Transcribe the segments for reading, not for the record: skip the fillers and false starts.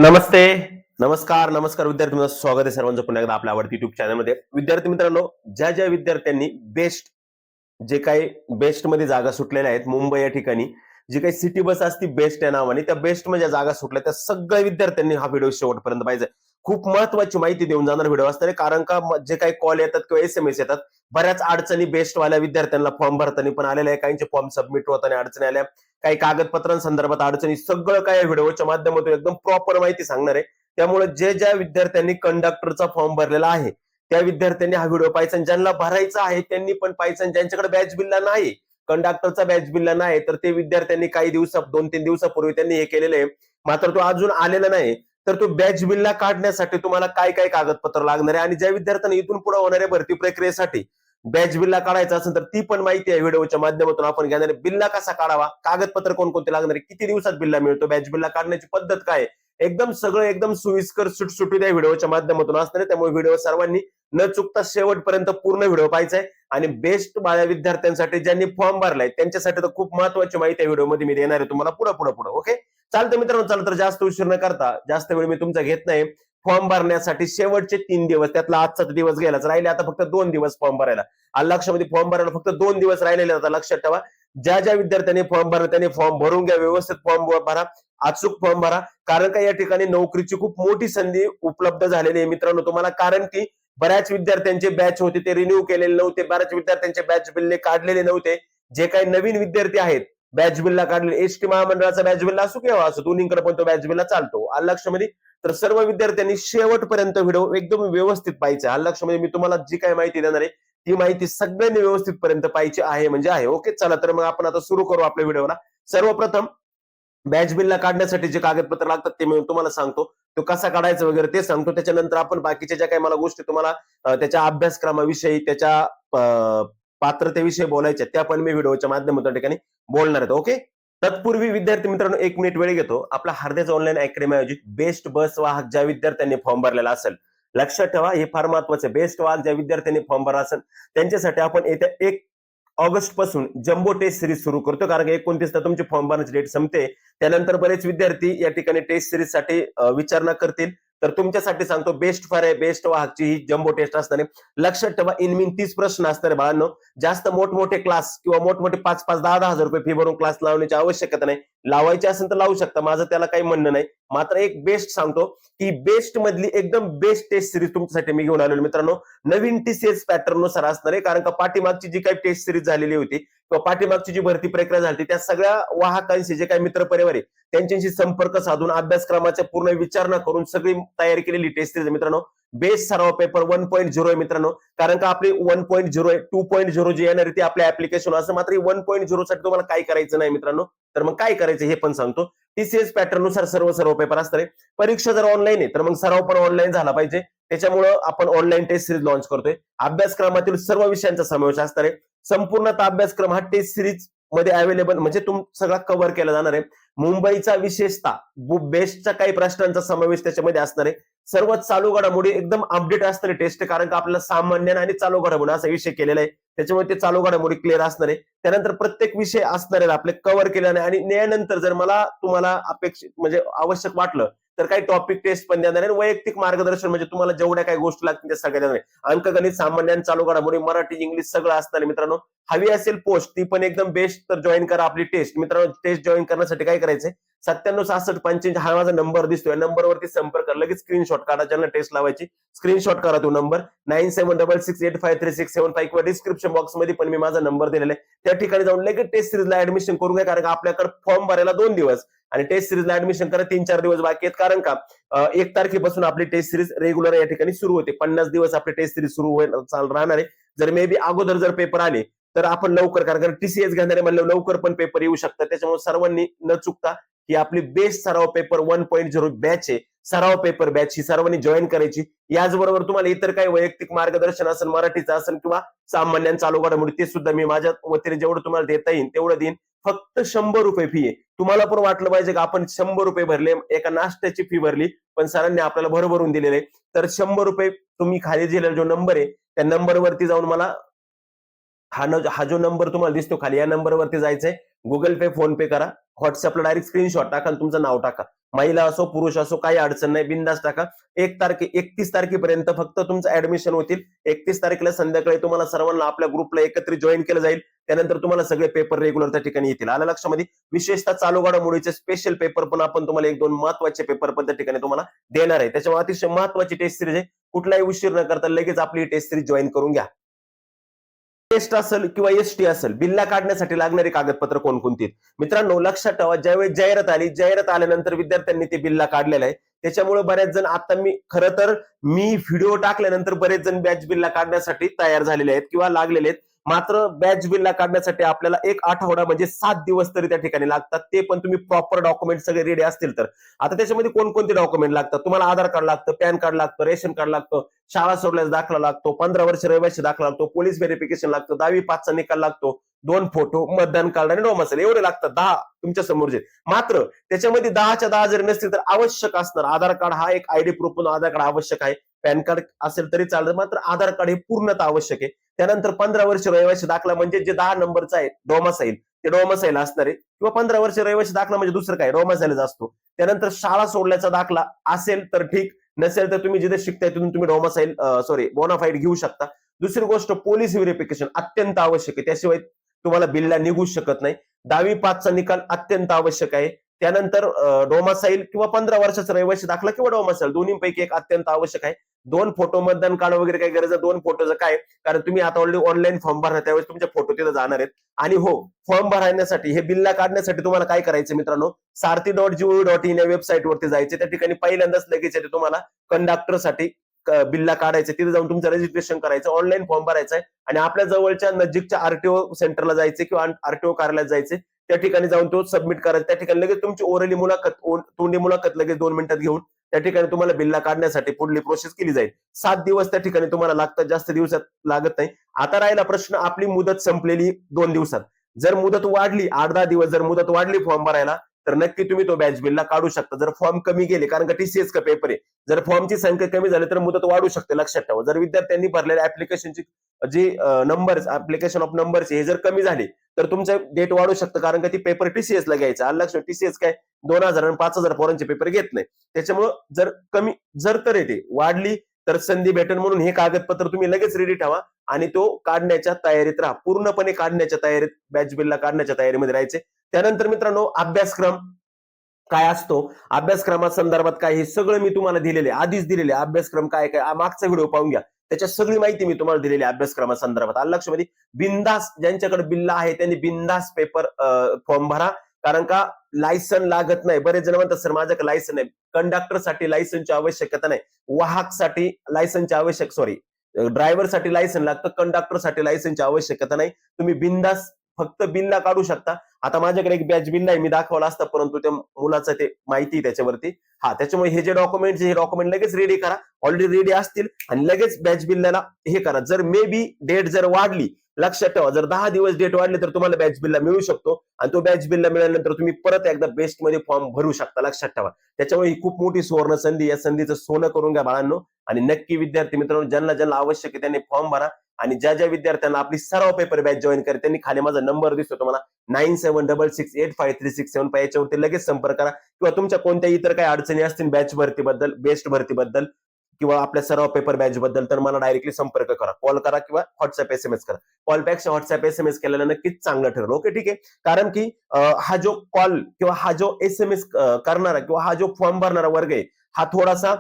नमस्ते, नमस्कार, नमस्कार विद्यार्थी मित्रांनो, स्वागत आहे सर्वांचं पुन्हा एकदा आपल्या आवडती युट्यूब चॅनलमध्ये. विद्यार्थी मित्रांनो, ज्या ज्या विद्यार्थ्यांनी जे काही बेस्ट मध्ये जागा सुटलेल्या आहेत मुंबई या ठिकाणी, जी काही सिटी बस असती बेस्ट या नावाने, त्या बेस्ट मध्ये जागा सुटल्या त्या सगळ्या विद्यार्थ्यांनी हा व्हिडिओ शेवटपर्यंत पाहिजे. खूप महत्वाची माहिती देऊन जाणार व्हिडिओ असणार, कारण का जे काही कॉल येतात किंवा SMS येतात, बऱ्याच अडचणी बेस्टवाल्या विद्यार्थ्यांना फॉर्म भरताना पण आलेल्या आहे, काहींचे फॉर्म सबमिट होताना अडचणी आल्या, काही कागदपत्रांसंदर्भात अडचणी, सगळं काय व्हिडिओच्या माध्यमातून एकदम प्रॉपर माहिती सांगणार आहे. त्यामुळे जे ज्या विद्यार्थ्यांनी कंडक्टरचा फॉर्म भरलेला आहे त्या विद्यार्थ्यांनी हा व्हिडिओ पाहायचा, आणि ज्यांना भरायचा आहे त्यांनी पण पाहायचा. ज्यांच्याकडे बॅच बिल्ला नाही, कंडक्टरचा बॅच बिल्ला नाही, तर ते विद्यार्थ्यांनी काही दिवसात 2-3 दिवसापूर्वी त्यांनी हे केलेलं आहे, मात्र तो अजून आलेला नाही. तर तो बॅच बिल्ला काढण्यासाठी तुम्हाला काय काय कागदपत्र लागणार आहे, आणि ज्या विद्यार्थ्यांना इथून पुढे होणाऱ्या भरती प्रक्रियेसाठी बॅच बिल्ला काढायचा असेल तर ती पण माहिती आहे व्हिडिओच्या माध्यमातून आपण घेणार आहे. बिल्ला कसा काढावा, कागदपत्र कोणकोणते लागणार आहे, किती दिवसात बिल्ला मिळतो, बॅच बिल्ला काढण्याची पद्धत काय, एकदम सगळं एकदम सुविस्कर सुटसुटीत या व्हिडिओच्या माध्यमातून असणार आहे. त्यामुळे व्हिडिओ सर्वांनी न चुकता शेवटपर्यंत पूर्ण व्हिडिओ पाहायचा आहे. आणि बेस्ट बाळ्या विद्यार्थ्यांसाठी ज्यांनी फॉर्म भरलाय त्यांच्यासाठी तर खूप महत्वाची माहिती व्हिडिओमध्ये मी देणार आहे तुम्हाला पुढे पुढे पुढे. ओके, चालतं मित्रांनो, चला तर जास्त उशीर न करता, जास्त वेळ मी तुमचा घेत नाही. फॉर्म भरण्यासाठी शेवटचे 3 दिवस, त्यातला आजचा दिवस गेलाच, राहिले आता फक्त 2 दिवस फॉर्म भरायला. आलं लक्षामध्ये, फॉर्म भरायला फक्त 2 दिवस राहिलेले. आता लक्षात ठेवा, ज्या ज्या विद्यार्थ्यांनी फॉर्म भरला त्यांनी फॉर्म भरून घ्या, व्यवस्थित फॉर्म भरा, अचूक फॉर्म भरा, कारण का या ठिकाणी नोकरीची खूप मोठी संधी उपलब्ध झालेली आहे मित्रांनो तुम्हाला. कारण की बऱ्याच विद्यार्थ्यांचे बॅच होते ते रिन्यू केलेले नव्हते, बऱ्याच विद्यार्थ्यांचे बॅच बिल्ले काढलेले नव्हते. जे काही नवीन विद्यार्थी आहेत बॅच बिल्ला काढले, एसटी महामंडळाचा बॅच बिल्ला असो किंवा असो, दोन्हीकडे पण तो बॅच बिल्ला चालतो. आलं लक्षामध्ये, तर सर्व विद्यार्थ्यांनी शेवटपर्यंत व्हिडिओ एकदम व्यवस्थित पाहिजे. आलं लक्षामध्ये, मी तुम्हाला जी काही माहिती देणार आहे ती माहिती सगळ्यांनी व्यवस्थित पर्यंत पाहिजे आहे म्हणजे आहे. ओके, चला तर मग आपण आता सुरू करू आपल्या व्हिडिओला. सर्वप्रथम बॅच बिल्ला काढण्यासाठी जे कागदपत्र लागतात ते मी तुम्हाला सांगतो, तो कसा काढायचा वगैरे ते सांगतो. त्याच्यानंतर आपण बाकीच्या ज्या काही मला गोष्टी तुम्हाला त्याच्या अभ्यासक्रमाविषयी, त्याच्या पात्रतेविषयी बोलायच्या, त्या पण मी व्हिडिओच्या माध्यमातून ठिकाणी बोलणार आहे. ओके, तत्पूर्वी विद्यार्थी मित्रांनो 1 मिनिट वेळ घेतो. आपला हरदेच ऑनलाईन अकॅडमी आयोजित बेस्ट बस वाहक ज्या विद्यार्थ्यांनी फॉर्म भरलेला असेल, लक्षात ठेवा हे फार महत्वाचं आहे, बेस्ट वाहक ज्या विद्यार्थ्यांनी फॉर्म भरला असेल त्यांच्यासाठी आपण येत्या 1 ऑगस्ट पासून जम्बो टेस्ट सिरीज सुरू करतो. कारण 29 ला तुमची फॉर्म भरण्याची डेट संपते. त्यानंतर बरेच विद्यार्थी या ठिकाणी टेस्ट सिरीज साठी विचारणा करतील, तर तुमच्यासाठी सांगतो बेस्ट फार आहे, बेस्ट वाहकची ही जम्बो टेस्ट असणार आहे. लक्षात ठेवा, इन 30 प्रश्न असणार आहे बाळांनो. जास्त मोठमोठे क्लास किंवा मोठमोठे 5-5, 10-10 हजार रुपये फी भरून क्लास लावण्याची आवश्यकता नाही. लावायचे असेल तर लावू शकता, माझं त्याला काही म्हणणं नाही. मात्र एक बेस्ट सांगतो की बेस्ट मधली एकदम बेस्ट टेस्ट सिरीज तुमच्यासाठी मी घेऊन आलेलो मित्रांनो. नवीन TCS पॅटर्न नुसार असणार आहे, कारण का पाठीमागची जी काही टेस्ट सिरीज झालेली होती किंवा पाठीमागची जी भरती प्रक्रिया झाली त्या सगळ्या वाहकांशी, जे काही मित्र परिवार आहे त्यांच्याशी संपर्क साधून अभ्यासक्रमाच्या पूर्ण विचारणा करून सगळी तयारी केलेली टेस्ट सिरीज मित्रांनो. बेस्ट सराव पेपर 1.0 आहे मित्रांनो. कारण का आपली 1.0 आहे, 2.0 जी येणार आहे ती आपल्या ऍप्लिकेशन असं. मात्र 1.0 साठी तुम्हाला काय करायचं नाही मित्रांनो, तर मग काय करायचं हे पण सांगतो. TCS पॅटर्न नुसार सर्व पेपर असणार आहे. परीक्षा जर ऑनलाईन आहे तर मग सराव पण ऑनलाईन झाला पाहिजे, त्याच्यामुळे आपण ऑनलाईन टेस्ट सिरीज लॉन्च करतोय. अभ्यासक्रमातील सर्व विषयांचा समावेश असणार आहे. संपूर्णतः अभ्यासक्रम हा टेस्ट सिरीज मध्ये अवेलेबल म्हणजे सगळा कव्हर केला जाणार आहे. मुंबईचा विशेषतः बेस्टच्या काही प्रश्नांचा समावेश त्याच्यामध्ये असणार आहे. सर्व चालू घडामोडी एकदम अपडेट असणारी टेस्ट, कारण का आपल्याला सामान्य आणि चालू घडामोडी असा विषय केलेला आहे, त्याच्यामुळे ते चालू घडामोडी क्लिअर असणार आहे. त्यानंतर प्रत्येक विषय असणार आहे आपले कव्हर केल्याने, आणि यानंतर जर तुम्हाला अपेक्षित म्हणजे आवश्यक वाटलं तर काही टॉपिक टेस्ट पण देणार आहे. वैयक्तिक मार्गदर्शन म्हणजे तुम्हाला जेवढ्या काही गोष्टी लागतील त्या सगळ्या देणार आहे. अंकगणित, सामान्य, चालू घडामोडी, मराठी, इंग्लिश सगळं असणार आहे मित्रांनो. हवी असेल पोस्ट ती पण एकदम बेस्ट, तर जॉईन करा आपली टेस्ट मित्रांनो. टेस्ट जॉईन करण्यासाठी काय करायचंय, 97 66 85 हा माझा नंबर दिसतोय, नंबरवरती संपर्क करा, लगेच स्क्रीनशॉट काढा. ज्यांना टेस्ट लावायची स्क्रीनशॉट करा तो नंबर 9766853675 किंवा डिस्क्रिप्शन बॉक्स मध्ये पण मी माझा नंबर दिलेला आहे, त्या ठिकाणी जाऊन लगेच टेस्ट सिरीजला ऍडमिशन करून घ्या. कारण आपल्याकडे फॉर्म भरायला 2 दिवस आणि टेस्ट सिरीजला ऍडमिशन करा 3-4 दिवस बाकी आहेत. कारण का 1 तारखेपासून आपली टेस्ट सिरीज रेग्युलर या ठिकाणी सुरू होते. 50 दिवस आपली टेस्ट सिरीज सुरू राहणार आहे. जर मे बी अगोदर जर पेपर आले तर आपण लवकर, कारण TCS घेणारे म्हणलं लवकर पण पेपर येऊ शकतात. त्याच्यामुळे सर्वांनी न चुकता ही आपली बेस्ट सराव पेपर 1.0 बॅच आहे, सराव पेपर बॅच ही सर्वांनी जॉईन करायची. याचबरोबर तुम्हाला इतर काही वैयक्तिक मार्गदर्शन असेल, मराठीचं असेल किंवा सामान्य चालू घडामोडी, ते सुद्धा मी माझ्या वतीने जेवढं तुम्हाला देता येईल तेवढं देईन. फक्त 100 रुपये फी आहे. तुम्हाला पण वाटलं पाहिजे की आपण 100 रुपये भरले, एका नाश्त्याची फी भरली, पण सरांनी आपल्याला भरभरून दिलेले. तर 100 रुपये तुम्ही खाली दिलेला जो नंबर आहे त्या नंबरवरती जाऊन मला हा जो नंबर तुम्हाला दिसतो खाली, या नंबरवरती जायचंय. गुगल पे, फोन पे करा. व्हॉट्सअपला डायरेक्ट स्क्रीनशॉट टाका आणि तुमचं नाव टाका. महिला असो पुरुष असो काही अडचण नाही, बिंदास टाका. 31 तारखेपर्यंत फक्त तुमचं ऍडमिशन होतील. 31 तारखेला संध्याकाळी तुम्हाला सर्वांना आपल्या ग्रुपला एकत्रित जॉईन केलं जाईल. त्यानंतर तुम्हाला सगळे पेपर रेग्युलर त्या ठिकाणी येतील. आलं लक्षामध्ये? विशेषतः चालू घडामोडीचे स्पेशल पेपर पण आपण तुम्हाला 1-2 महत्वाचे पेपर पण त्या ठिकाणी तुम्हाला देणार आहे. त्याच्यामुळे अतिशय महत्वाची टेस्ट सिरीज आहे. कुठलाही उशीर न करता लगेच आपली टेस्ट सिरीज जॉईन करून घ्या. टेस्ट असेल किंवा एसटी असेल, बिल्ला काढण्यासाठी लागणारी कागदपत्र कोणकोणती आहेत? मित्रांनो लक्षात ठेवा, ज्यावेळेस जाहिरात आल्यानंतर विद्यार्थ्यांनी ते बिल्ला काढलेलं आहे. त्याच्यामुळे बरेच जण, आता खरं तर मी व्हिडिओ टाकल्यानंतर बरेच जण बॅच बिल्ला काढण्यासाठी तयार झालेले आहेत किंवा लागलेले आहेत. मात्र बॅच बिल्ला काढण्यासाठी आपल्याला 1 आठवडा म्हणजे 7 दिवस तरी त्या ठिकाणी लागतात. ते पण तुम्ही प्रॉपर डॉक्युमेंट सगळे रेडी असतील तर. आता त्याच्यामध्ये कोणकोणते डॉक्युमेंट लागतात? तुम्हाला आधार कार्ड लागतं, पॅन कार्ड लागतं, रेशन कार्ड लागतं, शाळा सोडल्यास दाखला लागतो, 15 वर्ष रहिवासी दाखला लागतो, पोलीस व्हेरिफिकेशन लागतं, 10वी पासचा निकाल लागतो, 2 फोटो, मतदान कार्ड आणि डोमासाईल, एवढे लागतात 10 तुमच्या समोरचे. मात्र त्याच्यामध्ये 10च्या 10 जरी नसतील तर आवश्यक असणार आधार कार्ड, हा एक आयडी प्रूफ म्हणून आधार कार्ड आवश्यक आहे. पॅन कार्ड असेल तरी चालतं, मात्र आधार कार्ड हे पूर्णतः आवश्यक आहे. त्यानंतर 15 वर्ष रहिवासी दाखला म्हणजे जे 10 नंबरचा आहे डोमासाईल, ते डोमासाईल असणार आहे. किंवा 15 वर्ष रहिवासी दाखला म्हणजे दुसरं काय, डोमासाईलच असतो. त्यानंतर शाळा सोडल्याचा दाखला असेल तर ठीक, नसेल तर तुम्ही जिथे शिकताय तिथून तुम्ही डोमासाईल बोनाफाईड घेऊ शकता. दुसरी गोष्ट, पोलीस व्हेरिफिकेशन अत्यंत आवश्यक आहे, त्याशिवाय तुम्हाला बिल्ला निघू शकत नाही. 10वी पासचा निकाल अत्यंत आवश्यक आहे. त्यानंतर डोमासाईल किंवा 15 वर्षाचा रहिवासी दाखला किंवा डोमासाईल दोन्हीपैकी एक अत्यंत आवश्यक आहे. 2 फोटो, मतदान कार्ड वगैरे काही गरज आहे 2 फोटोचं काय, कारण तुम्ही आता ऑलरेडी ऑनलाईन फॉर्म भरणार, त्यावेळेस तुमचे फोटो तिथे जाणार आहेत. आणि हो, फॉर्म भरण्यासाठी, हे बिल्ला काढण्यासाठी तुम्हाला काय करायचं मित्रांनो, sarthi.gov.in या वेबसाईट वरती जायचे. त्या ठिकाणी पहिल्यांदाच लगेच येते तुम्हाला कंडक्टरसाठी बिल्ला काढायचं, तिथे जाऊन तुमचं रजिस्ट्रेशन करायचं, ऑनलाईन फॉर्म भरायचा आहे आणि आपल्या जवळच्या नजीकच्या आरटीओ सेंटरला जायचे किंवा आरटीओ कार्यालयात जायचे. त्या ठिकाणी जाऊन तो सबमिट करायचा. त्या ठिकाणी लगेच तुमची ओरली मुलाखत, तोंडी मुलाखत लगेच 2 मिनिटात घेऊन त्या ठिकाणी तुम्हाला बिल्ला काढण्यासाठी पुढली प्रोसेस केली जाईल. 7 दिवस त्या ठिकाणी तुम्हाला लागतात, जास्त दिवसात लागत नाही. आता राहिला प्रश्न, आपली मुदत संपलेली 2 दिवसात. जर मुदत वाढली 8-10 दिवस, जर मुदत वाढली फॉर्म भरायला, तर नक्की तुम्ही तो बॅच बिल्ला काढू शकता. जर फॉर्म कमी गेले, कारण का टीसीएस का पेपर आहे, जर फॉर्मची संख्या कमी झाली तर मुदत वाढू शकते, लक्षात ठेवा. जर विद्यार्थ्यांनी भरलेल्या ऍप्लिकेशनची जी नंबर्स, ऍप्लिकेशन ऑफ नंबर्स हे जर कमी झाले तर तुमचं डेट वाढू शकतं, कारण का ती पेपर टीसीएस ला घ्यायचा. लक्षात, टीसीएस काय 2000 आणि 5000 पोरांचे पेपर घेत नाही. त्याच्यामुळं जर तर येते वाढली तर संधी भेटेल, म्हणून हे कागदपत्र तुम्ही लगेच रेडी ठेवा आणि तो काढण्याच्या तयारीत राहा. पूर्णपणे काढण्याच्या तयारीत, बॅच बिल्ला काढण्याच्या तयारीमध्ये राहायचे. त्यानंतर मित्रांनो, अभ्यासक्रम काय असतो, अभ्यासक्रमासंदर्भात काय, हे सगळं मी तुम्हाला दिलेले, आधीच दिलेले. अभ्यासक्रम काय काय मागचा व्हिडिओ पाहून घ्या, त्याच्यात सगळी माहिती मी तुम्हाला दिलेली अभ्यासक्रमासंदर्भात. आलं लक्षामध्ये? बिंदास, ज्यांच्याकडे बिल्ला आहे त्यांनी बिंदास पेपर फॉर्म भरा, कारण का लायसन लागत नाही. बरेच जण म्हणतात सर माझ्याकडे लायसन नाही. कंडक्टरसाठी लायसनची आवश्यकता नाही, वाहकसाठी लायसनची ड्रायव्हरसाठी लायसन लागतं, कंडक्टरसाठी लायसनची आवश्यकता नाही. तुम्ही बिंदास फक्त बिल्ला काढू शकता. आता माझ्याकडे एक बॅच बिल्ला आहे, मी दाखवला असता, परंतु त्या मुलाचं ते माहिती त्याच्यावरती. त्याच्यामुळे हे जे डॉक्युमेंट, हे डॉक्युमेंट लगेच रेडी करा, ऑलरेडी रेडी असतील, आणि लगेच बॅच बिल्लाला हे करा. जर मे बी डेट जर वाढली, लक्षात ठेवा, जर 10 दिवस डेट वाढली तर तुम्हाला बॅच बिल्ला मिळू शकतो, आणि तो बॅच बिल्ला मिळाल्यानंतर तुम्ही परत एकदा बेस्ट मध्ये फॉर्म भरू शकता, लक्षात ठेवा. त्याच्यामुळे ही खूप मोठी सुवर्ण संधी, या संधीचं सोनं करून घ्या बाळांनो. आणि नक्की विद्यार्थी मित्रांनो, ज्यांना आवश्यक आहे त्यांनी फॉर्म भरा. आणि ज्या विद्यार्थ्यांना आपली सर्व पेपर बॅच जॉईन करेल त्यांनी खाली माझा नंबर दिसतो तुम्हाला 9766853675, याच्यावरती लगेच संपर्क करा. किंवा तुमच्या कोणत्या इतर काही अडचणी असतील बॅच भरतीबद्दल, बेस्ट भरतीबद्दल, किंवा आपल्या सर्व पेपर बॅच बद्दल, तर मला डायरेक्टली संपर्क करा, कॉल करा किंवा व्हॉट्सअप SMS करा. कॉलपेक्षा व्हॉट्सअप SMS केलेला नक्कीच चांगलं ठरेल. ओके, ठीक आहे. कारण की हा जो कॉल किंवा हा जो SMS करणारा किंवा हा जो फॉर्म भरणारा वर्ग आहे, हा थोडासा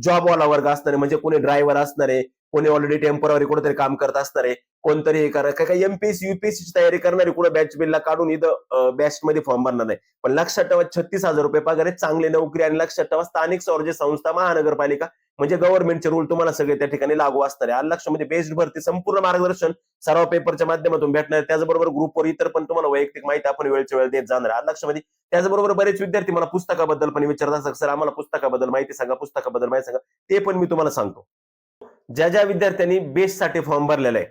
जॉबवाला वर्ग असणार आहे. म्हणजे कोणी ड्रायव्हर असणार आहे, कोणी ऑलरेडी टेम्पररी कुठेतरी काम करत असणार आहे, कोणतरी हे करा, काही एमपीएससी युपीएससी तयारी करणारी कुठे बॅच बिल्ला काढून इथं बॅच मध्ये फॉर्म भरणार नाही. पण लक्षात ठेवा, 36,000 रुपये पगार आहे, चांगली नोकरी. आणि लक्षात ठेवा, स्थानिक स्वराज्य संस्था, महानगरपालिका म्हणजे गव्हर्नमेंटचे रूल तुम्हाला सगळे त्या ठिकाणी लागू असणार आहे. लक्षामध्ये बेस्ट भरती, संपूर्ण मार्गदर्शन सर्व पेपरच्या माध्यमातून भेटणार आहे. त्याचबरोबर ग्रुपवर इतर पण तुम्हाला वैयक्तिक माहिती आपण वेळच्या वेळ देत जाणार आहे. लक्षामध्ये त्याचबरोबर बरेच विद्यार्थी मला पुस्तकाबद्दल पण विचारत असतात, सर आम्हाला पुस्तकाबद्दल माहिती सांगा, पुस्तकाबद्दल माहिती सांगा. ते पण मी तुम्हाला सांगतो. ज्या विद्यार्थ्यांनी बेस्टसाठी फॉर्म भरलेला आहे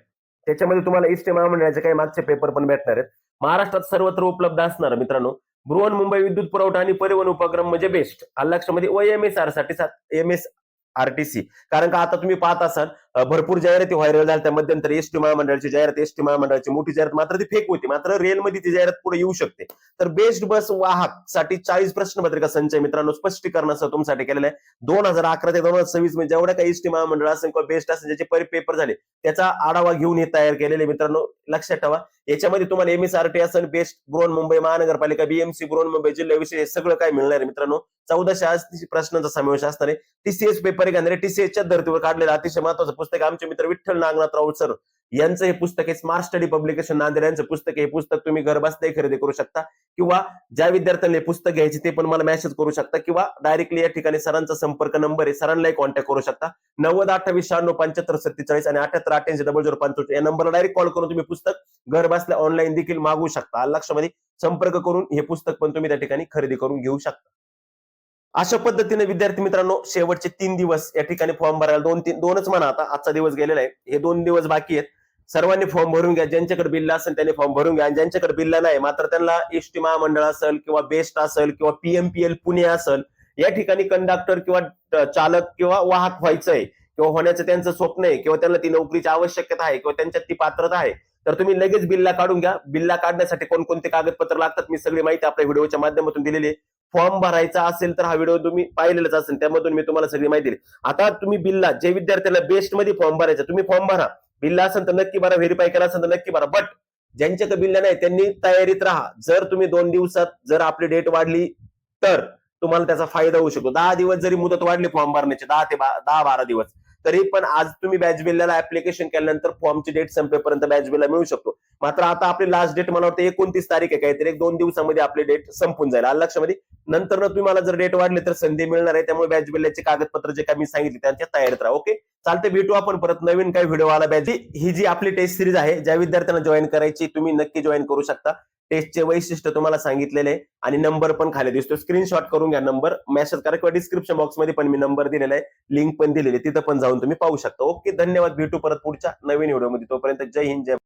त्याच्यामध्ये तुम्हाला एसटी महामंडळाचे काही मागचे पेपर पण भेटणार आहेत. महाराष्ट्रात सर्वत्र उपलब्ध असणार मित्रांनो. बृहन्मुंबई विद्युत पुरवठा आणि परिवहन उपक्रम म्हणजे बेस्ट. लक्षामध्ये OMSR साठी MSRTC, कारण का आता तुम्ही पाहत असाल भरपूर जाहिराती व्हायरल झाल्या. त्या मध्यंतरी एसटी महामंडळाची जाहिरात, एसटी महामंडळाची मोठी जाहिरात, मात्र ती फेक होती. मात्र रेलमध्ये ती जाहिरात पुढे येऊ शकते. तर बेस्ट बस वाहक साठी 40 प्रश्नपत्रिका संचय मित्रांनो स्पष्टीकरणासह तुमच्यासाठी केलेलं आहे. 2011 ते 2026 म्हणजे जेवढ्या काही एसटी महामंडळ असेल किंवा बेस्ट असेल ज्याचे पेपर झाले त्याचा आढावा घेऊन हे तयार केलेले मित्रांनो. लक्षात ठेवा, याच्यामध्ये तुम्हाला एमएसआरटी असेल, बेस्ट बृहन्मुंबई महानगरपालिका, बीएमसी बृहन्मुंबई जिल्हा विषय हे सगळं काय मिळणार आहे मित्रांनो. 1480 प्रश्नांचा समावेश असणार आहे. टीसीएस पेपर घेणारे टीसीएसच्या धर्तीवर काढलेलं अतिशय महत्वाचं पुस्तक आमचे मित्र विठ्ठल नागनाथराव सर यांचं हे पुस्तक आहे. स्मार्ट स्टडी पब्लिकेशन नांदेड यांचं पुस्तक आहे. हे पुस्तक तुम्ही घर बसताही खरेदी करू शकता किंवा ज्या विद्यार्थ्यांना हे पुस्तक घ्यायचे ते पण मला मेसेज करू शकता किंवा डायरेक्टली या ठिकाणी सरांचा संपर्क नंबर आहे, सरांनाही कॉन्टॅक्ट करू शकता. 9028967547 आणि 7888000055 या नंबरला डायरेक्ट कॉल करून तुम्ही पुस्तक घर बसल्या ऑनलाईन देखील मागवू शकता. लक्षामध्ये संपर्क करून हे पुस्तक पण तुम्ही त्या ठिकाणी खरेदी करून घेऊ शकता. अशा पद्धतीने विद्यार्थी मित्रांनो शेवटचे 3 दिवस या ठिकाणी फॉर्म भरायला दोनच म्हणा, आता आजचा दिवस गेलेला आहे, हे 2 दिवस बाकी आहेत. सर्वांनी फॉर्म भरून घ्या. ज्यांच्याकडे बिल्ला असेल त्यांनी फॉर्म भरून घ्या आणि ज्यांच्याकडे बिल्ला नाही मात्र त्यांना एसटी महामंडळ असेल किंवा बेस्ट असेल किंवा पीएमपीएल पुणे असेल या ठिकाणी कंडक्टर किंवा चालक किंवा वाहक व्हायचंय किंवा होण्याचं त्यांचं स्वप्न आहे किंवा त्यांना ती नोकरीची आवश्यकता आहे किंवा त्यांच्यात ती पात्रता आहे तर तुम्ही लगेच बिल्ला काढून घ्या. बिल्ला काढण्यासाठी कोणकोणते कागदपत्र लागतात मी सगळी माहिती आपल्या व्हिडिओच्या माध्यमातून दिलेली आहे. फॉर्म भरायचा असेल तर हा व्हिडिओ तुम्ही पाहिलेलाच असेल, त्यामधून मी तुम्हाला सगळी माहिती दिली. आता तुम्ही बिल्ला जे विद्यार्थ्याला बेस्ट मध्ये फॉर्म भरायचा तुम्ही फॉर्म भरा. बिल्ला असेल तर नक्की भरा, व्हेरीफाय केला असेल तर नक्की भरा. बट ज्यांच्याकडे बिल्ला नाही त्यांनी तयारीत राहा. जर तुम्ही 2 दिवसात जर आपली डेट वाढली तर तुम्हाला त्याचा फायदा होऊ शकतो. 10 दिवस जरी मुदत वाढली फॉर्म भरण्याची 10-12 दिवस तरी पण आज तुम्ही बॅच बिल्लाला ऍप्लिकेशन केल्यानंतर फॉर्मची डेट संपेपर्यंत बॅच बिल्ला मिळू शकतो. मात्र आता आपली लास्ट डेट मला वाटतं 29 तारीख आहे काहीतरी, 1-2 दिवसामध्ये आपली डेट संपून जाईल. लक्षामध्ये नंतर तुम्हाला जर डेट वाढली तर संधी मिळणार आहे. त्यामुळे बॅच बिल्लाचे कागदपत्र जे काय मी सांगितले त्यांच्या तयारीत राहा. ओके, चालते, भेटू आपण परत नवीन काही व्हिडिओ आला. बॅच ही जी आपली टेस्ट सिरीज आहे ज्या विद्यार्थ्यांना जॉईन करायची तुम्ही नक्की जॉईन करू शकता. टेस्टचे वैशिष्ट्य तुम्हाला सांगितलेले आहे आणि नंबर पण खाली दिसतो, स्क्रीनशॉट करून घ्या. नंबर मेसेज करा किंवा डिस्क्रिप्शन बॉक्स मध्ये पण मी नंबर दिलेला आहे, लिंक पण दिलेली आहे, तिथं पण जाऊन तुम्ही पाहू शकता. ओके, धन्यवाद. भेटू परत पुढच्या नवीन व्हिडिओमध्ये. तोपर्यंत जय हिंद, जय